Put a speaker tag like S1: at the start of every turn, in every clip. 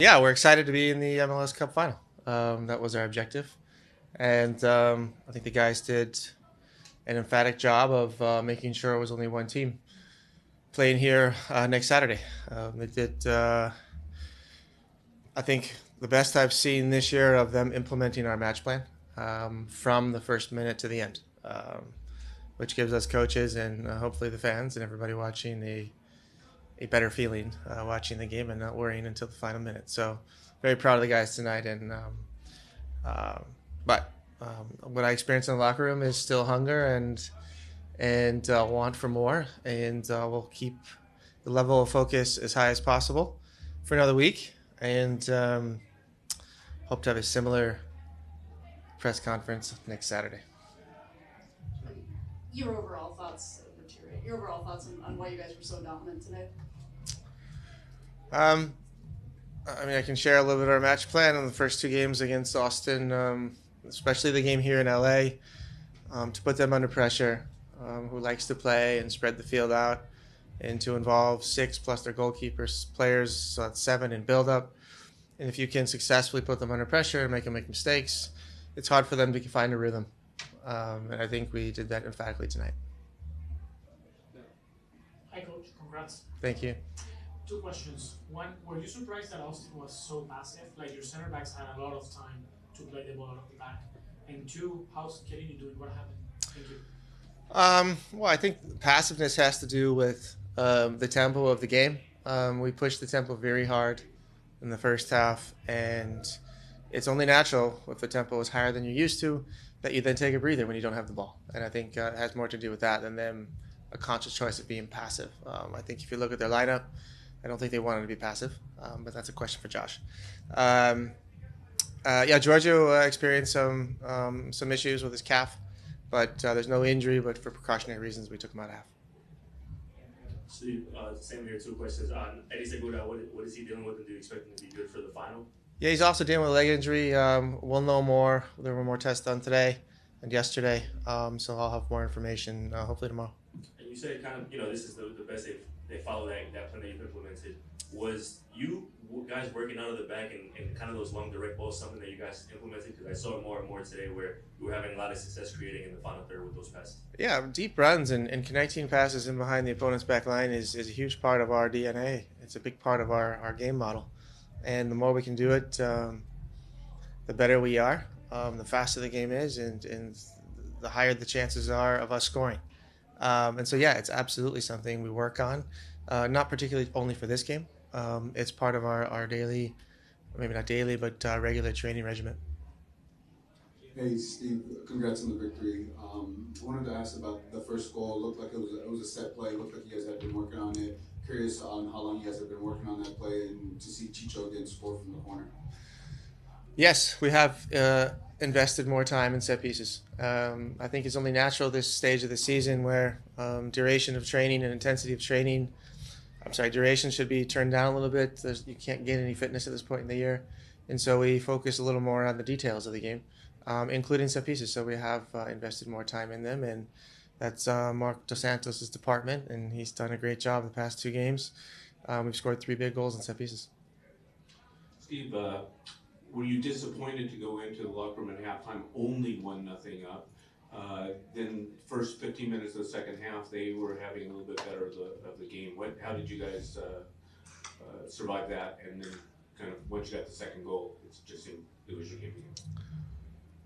S1: Yeah, we're excited to be in the MLS Cup Final. That was our objective, and I think the guys did an emphatic job of making sure it was only one team playing here next Saturday. They did, I think, the best I've seen this year of them implementing our match plan from the first minute to the end, which gives us coaches and hopefully the fans and everybody watching a better feeling watching the game and not worrying until the final minute. So, very proud of the guys tonight. And um, but what I experienced in the locker room is still hunger and want for more. And we'll keep the level of focus as high as possible for another week. And hope to have a similar press conference next Saturday.
S2: Your overall thoughts, your overall thoughts on why you guys were so dominant today.
S1: Um, I can share a little bit of our match plan on the first two games against Austin, especially the game here in LA, to put them under pressure, who likes to play and spread the field out, and to involve six plus their goalkeepers, players, so that's seven in build up. And if you can successfully put them under pressure and make them make mistakes, it's hard for them to find a rhythm. And I think we did that emphatically tonight.
S3: Hi, Coach. Congrats.
S1: Thank you.
S3: Two questions. One, were you surprised that Austin was so passive? Like your center backs had a lot of time to play the ball out of the back. And two, how's Kelly doing? What happened? Thank you.
S1: Well, I think passiveness has to do with the tempo of the game. We pushed the tempo very hard in the first half, and it's only natural if the tempo is higher than you're used to that you then take a breather when you don't have the ball. And I think it has more to do with that than them a conscious choice of being passive. I think if you look at their lineup, I don't think they wanted to be passive, but that's a question for Josh. Giorgio experienced some issues with his calf, but there's no injury. But for precautionary reasons, we took him out of half.
S4: Steve, same here. Two questions on Eddie Segura. What is he dealing with, and do you expect him to be good for the final?
S1: Yeah, he's also dealing with a leg injury. We'll know more. There were more tests done today and yesterday, so I'll have more information hopefully tomorrow.
S4: And you said kind of, this is the best they follow that plan that you've implemented. Was you guys working out of the back and kind of those long direct balls something that you guys implemented? Because I saw it more and more today where you were having a lot of success creating in the final third with those passes.
S1: Yeah, deep runs and connecting passes in behind the opponent's back line is a huge part of our DNA. It's a big part of our game model. And the more we can do it, the better we are. The faster the game is, and the higher the chances are of us scoring. And so, yeah, it's absolutely something we work on, not particularly only for this game. It's part of our daily, maybe not daily, but regular training regimen.
S5: Hey, Steve, congrats on the victory. I wanted to ask about the first goal. It looked like it was a set play. It looked like you guys had been working on it. Curious on how long you guys have been working on that play and to see Chicho again score from the corner.
S1: Yes, we have invested more time in set pieces. I think it's only natural this stage of the season where duration of training and intensity of training, duration should be turned down a little bit. You can't gain any fitness at this point in the year. And so we focus a little more on the details of the game, including set pieces. So we have invested more time in them, and that's Mark Dos Santos' department, and he's done a great job the past two games. We've scored 3 big goals in set pieces.
S6: Steve, were you disappointed to go into the locker room at halftime only 1-0 up? Then first 15 minutes of the second half, they were having a little bit better of the game. How did you guys survive that? And then kind of once you got the second goal, it just seemed it was your game again.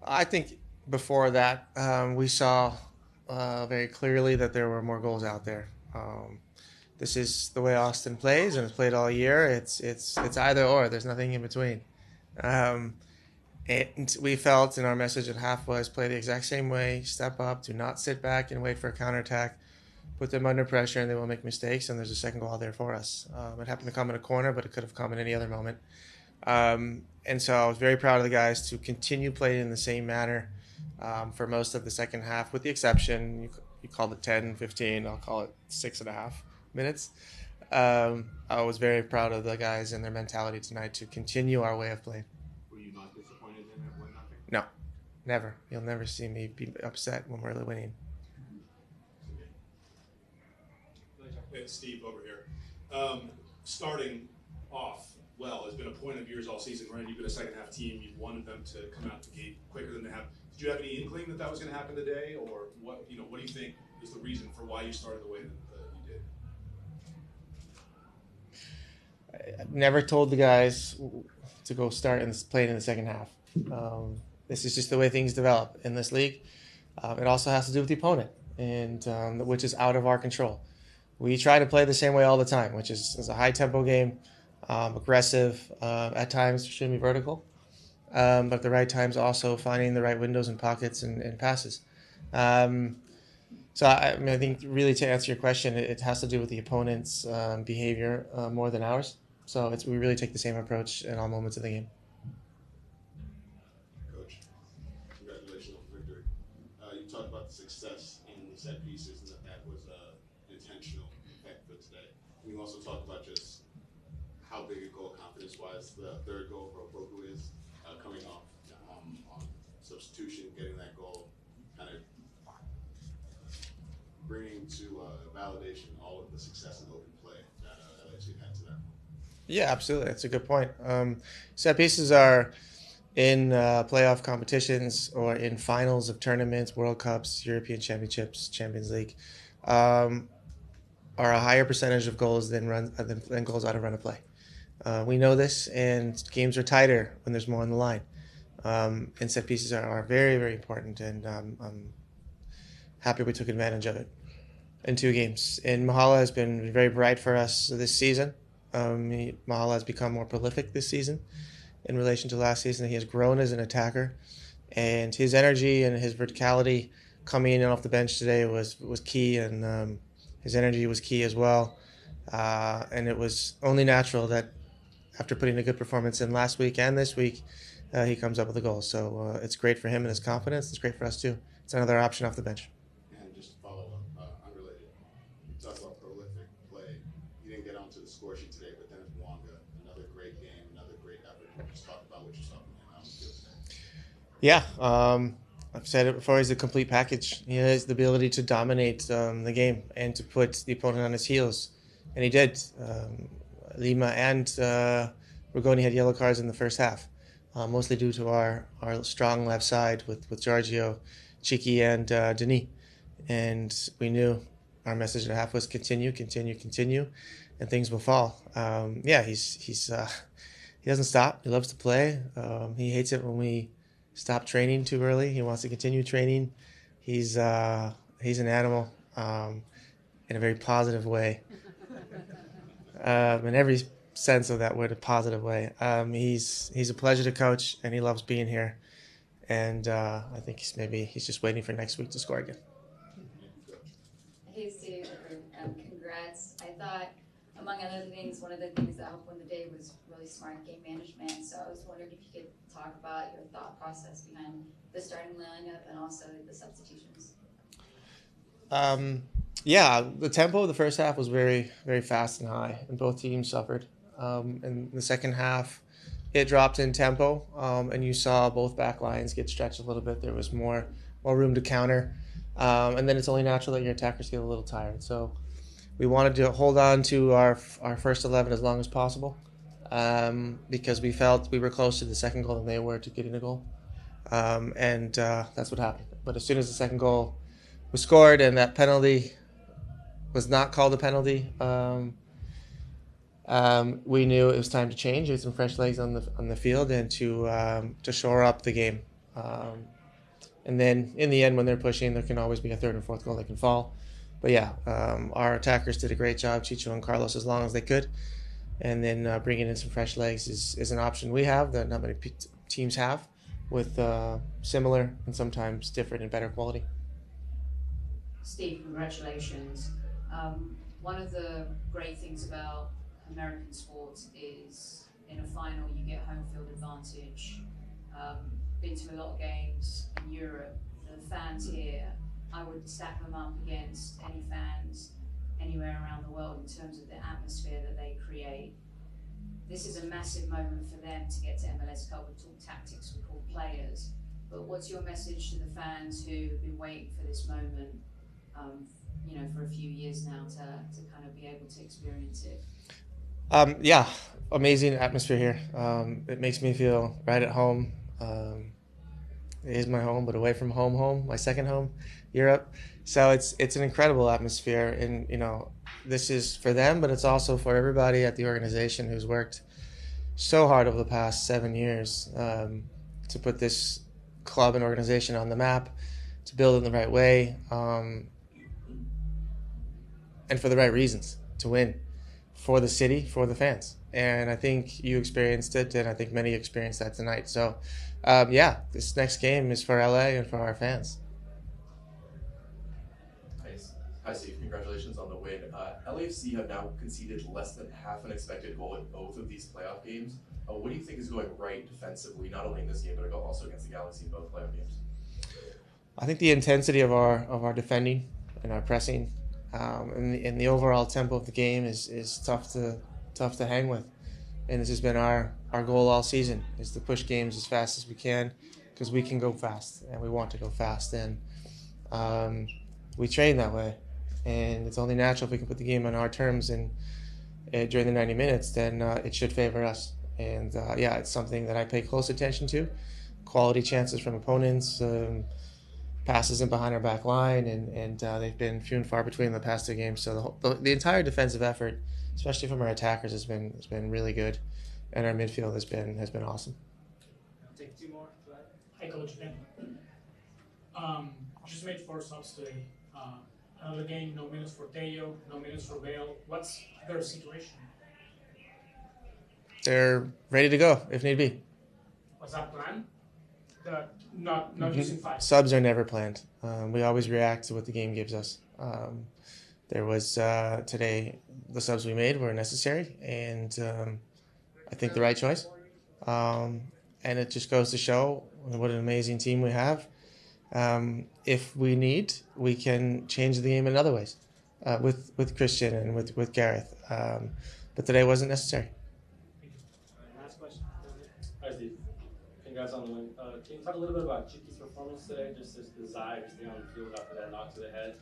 S1: I think before that, we saw very clearly that there were more goals out there. This is the way Austin plays, and it's played all year. It's either or. There's nothing in between. And we felt, and our message at half was, play the exact same way. Step up. Do not sit back and wait for a counterattack. Put them under pressure, and they will make mistakes. And there's a second goal there for us. It happened to come in a corner, but it could have come in any other moment. And so I was very proud of the guys to continue playing in the same manner for most of the second half, with the exception, you called it 10, 15, I'll call it 6.5 minutes. I was very proud of the guys and their mentality tonight to continue our way of playing.
S6: Were you not disappointed in that 1-0?
S1: No, never. You'll never see me be upset when we're winning.
S7: It's Steve over here. Starting off, well. It's been a point of yours all season, right? You've been a second half team. You've wanted them to come out the gate quicker than they have. Did you have any inkling that that was going to happen today, or what? What do you think is the reason for why you started the way that you did?
S1: I never told the guys to go start and play in the second half. This is just the way things develop in this league. It also has to do with the opponent, and which is out of our control. We try to play the same way all the time, which is a high-tempo game, aggressive, at times extremely vertical, but at the right times also finding the right windows and pockets and passes. So I mean, I think really to answer your question, it has to do with the opponent's behavior more than ours. So we really take the same approach in all moments of the game.
S8: Coach, congratulations on the victory. You talked about the success in the set pieces and that was intentional effect for today. Can you also talk about just how big a goal confidence-wise the third goal for Opoku is coming off on substitution, getting that goal, kind of bringing to validation all of the success in open play that LAFC had to that point?
S1: Yeah, absolutely. That's a good point. Set pieces are in playoff competitions or in finals of tournaments, World Cups, European Championships, Champions League, are a higher percentage of goals than goals out of run of play. We know this, and games are tighter when there's more on the line. And set pieces are very, very important, and I'm happy we took advantage of it in 2 games. And Mahala has been very bright for us this season. Mahala has become more prolific this season in relation to last season. He has grown as an attacker, and his energy and his verticality coming in and off the bench today was key, and his energy was key as well. And it was only natural that after putting a good performance in last week and this week, he comes up with a goal. So it's great for him and his confidence. It's great for us too. It's another option off the bench.
S8: And just to follow up, unrelated, you talked about prolific play. You didn't get onto the score sheet today, but then Mwanga, another great game, another great effort. Just talk about what you saw from him on the field today.
S1: Yeah, I've said it before. He's a complete package. He has the ability to dominate the game and to put the opponent on his heels, and he did. Lima and Rigoni had yellow cards in the first half, mostly due to our strong left side with Giorgio, Chiki, and Denis. And we knew our message at half was continue, and things will fall. Yeah, he doesn't stop. He loves to play. He hates it when we stop training too early. He wants to continue training. He's an animal in a very positive way. In every sense of that word, a positive way. He's a pleasure to coach, and he loves being here. And I think he's just waiting for next week to score again.
S9: Hey Steve, congrats. I thought, among other things, one of the things that helped win the day was really smart game management. So I was wondering if you could talk about your thought process behind the starting lineup and also the substitutions.
S1: Yeah, the tempo of the first half was very, very fast and high, and both teams suffered. In the second half, it dropped in tempo, and you saw both back lines get stretched a little bit. There was more room to counter, and then it's only natural that your attackers get a little tired. So we wanted to hold on to our first 11 as long as possible, because we felt we were closer to the second goal than they were to getting a goal, and that's what happened. But as soon as the second goal was scored and that penalty was not called a penalty, we knew it was time to change. Get some fresh legs on the field and to shore up the game. And then in the end, when they're pushing, there can always be a third and fourth goal that can fall. But yeah, our attackers did a great job, Chicho and Carlos, as long as they could. And then bringing in some fresh legs is an option we have that not many teams have, with similar and sometimes different and better quality.
S10: Steve, congratulations. One of the great things about American sports is in a final you get home field advantage. Been to a lot of games in Europe. The fans here, I would stack them up against any fans anywhere around the world in terms of the atmosphere that they create. This is a massive moment for them to get to MLS Cup. We talk tactics, we call players. But what's your message to the fans who have been waiting for this moment, for a few years now to kind of be able to experience it?
S1: Yeah, amazing atmosphere here. It makes me feel right at home. It is my home, but away from home, my second home, Europe. So it's an incredible atmosphere, and this is for them, but it's also for everybody at the organization who's worked so hard over the past 7 years to put this club and organization on the map, to build it in the right way, and for the right reasons, to win for the city, for the fans. And I think you experienced it, and I think many experienced that tonight. So, yeah, this next game is for LA and for our fans.
S11: Nice. Hi, Steve. Congratulations on the win. LAFC have now conceded less than half an expected goal in both of these playoff games. What do you think is going right defensively, not only in this game, but also against the Galaxy in both playoff games?
S1: I think the intensity of our defending and our pressing, and the overall tempo of the game is tough to hang with, and this has been our goal all season, is to push games as fast as we can, because we can go fast and we want to go fast, and we train that way, and it's only natural if we can put the game on our terms and during the 90 minutes, then it should favor us. And yeah, it's something that I pay close attention to. Quality chances from opponents, passes in behind our back line, and they've been few and far between in the past 2 games. So the entire defensive effort, especially from our attackers, has been really good, and our midfield has been awesome.
S3: I'll take 2 more. Hi, Coach Ben. Just made 4 subs today. Another game, no minutes for Teo, no minutes for Bale. What's their situation?
S1: They're ready to go if need be.
S3: Was that planned? Not using 5.
S1: Subs are never planned. We always react to what the game gives us. There was today, the subs we made were necessary, and I think the right choice. And it just goes to show what an amazing team we have. If we need, we can change the game in other ways with Christian and with Gareth. But today wasn't necessary.
S3: Last question.
S12: Hi, Steve. Congrats on the win. Can you talk a little bit about Chiqui's performance today? Just his desire to stay on the field after that knock to the head.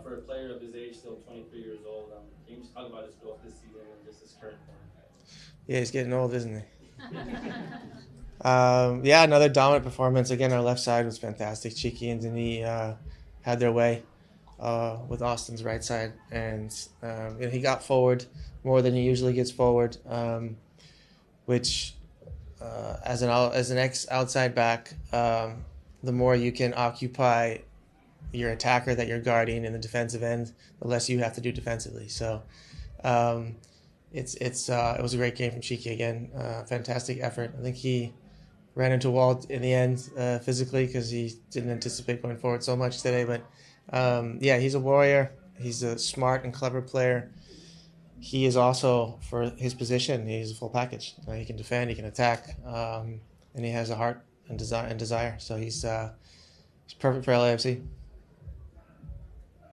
S12: For a player of his age, still 23 years old, can you just talk about his growth this season and just his current form?
S1: Yeah, he's getting old, isn't he? Yeah, another dominant performance. Again, our left side was fantastic. Chiqui and Denis had their way with Austin's right side, and he got forward more than he usually gets forward, which as an ex-outside back, the more you can occupy your attacker that you're guarding in the defensive end, the less you have to do defensively. So it was a great game from Chiqui again. Fantastic effort. I think he ran into a wall in the end physically because he didn't anticipate going forward so much today. But yeah, he's a warrior. He's a smart and clever player. He is also, for his position, he's a full package. He can defend, he can attack, and he has a heart and desire. So he's perfect for LAFC.